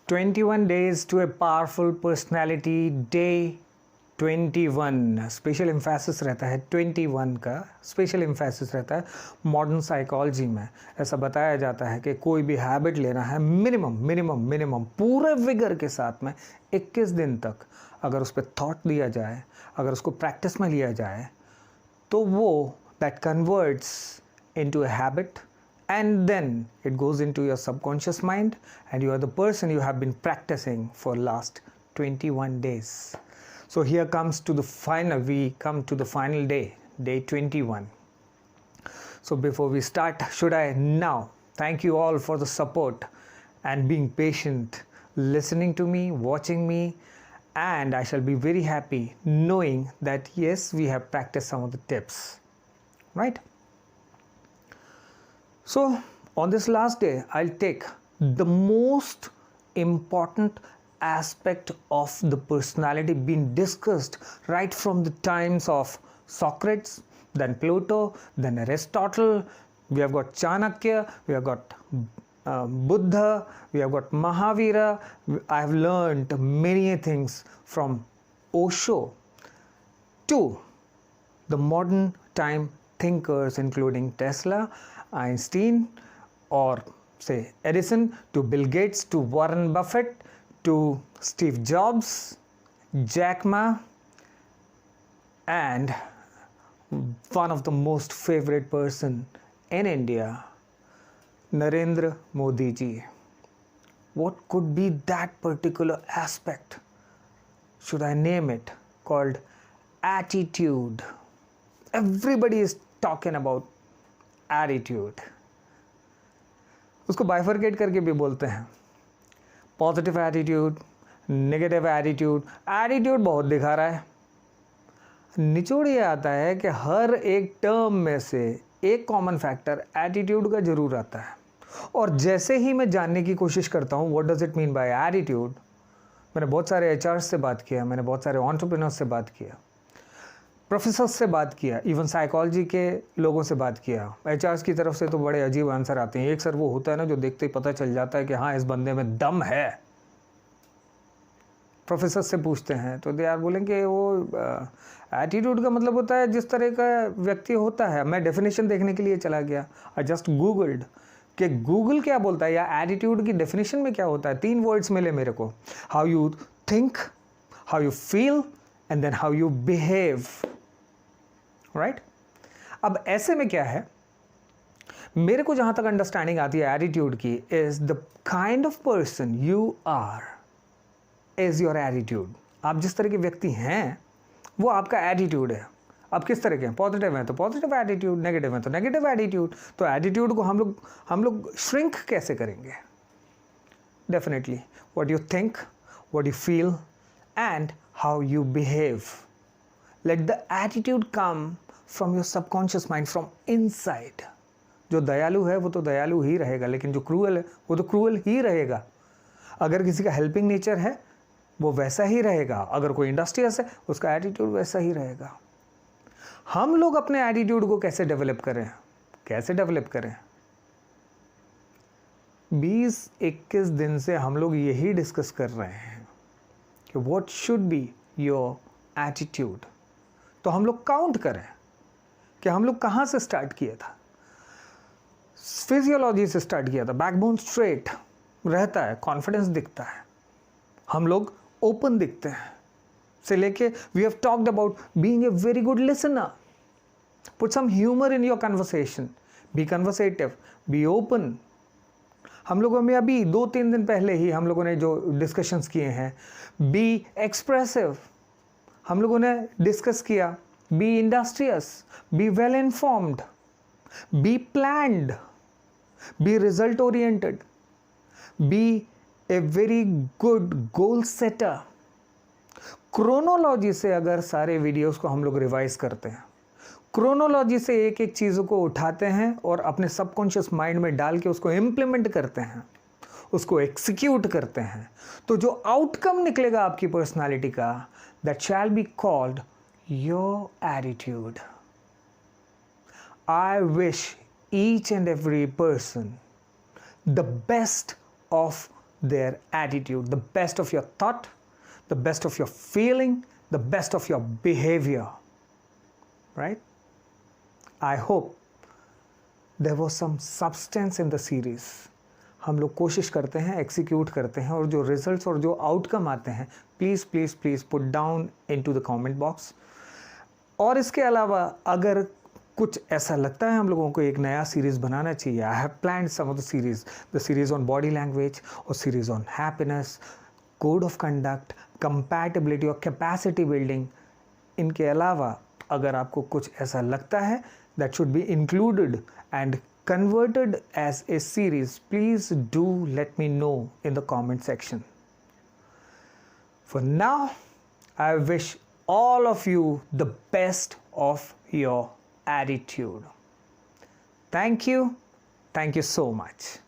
21 days to a powerful personality, day 21। Special emphasis रहता है 21 का, स्पेशल एम्फेसिस रहता है मॉडर्न साइकोलॉजी में। ऐसा बताया जाता है कि कोई भी हैबिट लेना है मिनिमम पूरे विगर के साथ में 21 दिन तक अगर उस पर थॉट दिया जाए, अगर उसको प्रैक्टिस में लिया जाए, तो वो that converts into a habit and then it goes into your subconscious mind and you are the person you have been practicing for last 21 days. So here comes to the final, we come to the final day, day 21. So before we start, should I now thank you all for the support and being patient, listening to me, watching me, and I shall be very happy knowing that yes, we have practiced some of the tips, right? So on this last day, I'll take the most important aspect of the personality being discussed right from the times of Socrates, then Plato, then Aristotle. We have got Chanakya, we have got Buddha, we have got Mahavira. I have learned many things from Osho to the modern time thinkers including Tesla, Einstein, or say Edison, to Bill Gates, to Warren Buffett, to Steve Jobs, Jack Ma, and one of the most favorite person in India, Narendra Modi ji. What could be that particular aspect? Should I name it? Called attitude. Everybody is talking about attitude. उसको bifurcate करके भी बोलते हैं, positive attitude, negative attitude. Attitude बहुत दिखा रहा है। निचोड़ ये आता है कि हर एक टर्म में से एक कॉमन फैक्टर एटीट्यूड का जरूर आता है। और जैसे ही मैं जानने की कोशिश करता हूँ what does it mean by attitude, मैंने बहुत सारे एचआर से बात किया, मैंने बहुत सारे एंटरप्रेन्योर्स से बात किया, प्रोफेसर से बात किया, इवन साइकोलॉजी के लोगों से बात किया। एचआर की तरफ से तो बड़े अजीब आंसर आते हैं। एक सर वो होता है ना जो देखते ही पता चल जाता है कि हाँ इस बंदे में दम है। प्रोफेसर से पूछते हैं तो दे यार बोलेंगे वो एटीट्यूड का मतलब होता है जिस तरह का व्यक्ति होता है। मैं डेफिनेशन देखने के लिए चला गया, आई जस्ट गूगल्ड कि गूगल क्या बोलता है या एटीट्यूड की डेफिनेशन में क्या होता है। 3 वर्ड्स मिले मेरे को, how you think, how you feel and then how you behave, right. अब ऐसे में क्या है, मेरे को जहां तक अंडरस्टैंडिंग आती है एटीट्यूड की, is the kind of person you are is your attitude. आप जिस तरह के व्यक्ति हैं वो आपका एटीट्यूड है। आप किस तरह के हैं, पॉजिटिव हैं तो पॉजिटिव एटीट्यूड, नेगेटिव हैं तो नेगेटिव एटीट्यूड। तो एटीट्यूड को हम लोग श्रिंक कैसे करेंगे? Definitely what you think, what you feel and how you behave. Let the attitude come from your subconscious mind, from inside. जो दयालु है वो तो दयालु ही रहेगा, लेकिन जो क्रूअल है वो तो क्रूअल ही रहेगा। अगर किसी का हेल्पिंग नेचर है वो वैसा ही रहेगा, अगर कोई इंडस्ट्रियस है उसका एटीट्यूड वैसा ही रहेगा। हम लोग अपने एटीट्यूड को कैसे डेवलप करें? 20-21 दिन से हम लोग यही डिस्कस कर रहे हैं कि what should be your attitude. तो हम लोग काउंट करें कि हम लोग कहाँ से स्टार्ट किया था। फिजियोलॉजी से स्टार्ट किया था, बैकबोन स्ट्रेट रहता है, कॉन्फिडेंस दिखता है, हम लोग ओपन दिखते हैं, से लेके we have talked about being a very good listener, put some humour in your conversation, be conversative, be open. हम लोगों में अभी 2-3 दिन पहले ही हम लोगों ने जो डिस्कशंस किए हैं, बी एक्सप्रेसिव, हम लोगों ने डिस्कस किया, be industrious, be well informed, be planned, be result oriented, be a very good goal setter. Chronology से अगर सारे वीडियोस को हम लोग रिवाइज करते हैं, क्रोनोलॉजी से एक एक चीज़ों को उठाते हैं और अपने सबकॉन्शियस माइंड में डाल के उसको इम्प्लीमेंट करते हैं, उसको एग्जीक्यूट करते हैं, तो जो आउटकम निकलेगा आपकी पर्सनालिटी का, that shall be called your attitude. I wish each and every person the best of their attitude, the best of your thought, the best of your feeling, the best of your behavior, right? I hope there was some substance in the series. हम लोग कोशिश करते हैं, execute करते हैं, और जो results और जो आउटकम आते हैं, please please please put down into the comment box. और इसके अलावा अगर कुछ ऐसा लगता है हम लोगों को एक नया सीरीज़ बनाना चाहिए, I have planned some of the series on body language और series on happiness, code of conduct, compatibility और कैपेसिटी बिल्डिंग. इनके अलावा अगर आपको कुछ ऐसा लगता है that should be included and converted as a series, please do let me know in the comment section. For now, I wish all of you the best of your attitude. Thank you so much.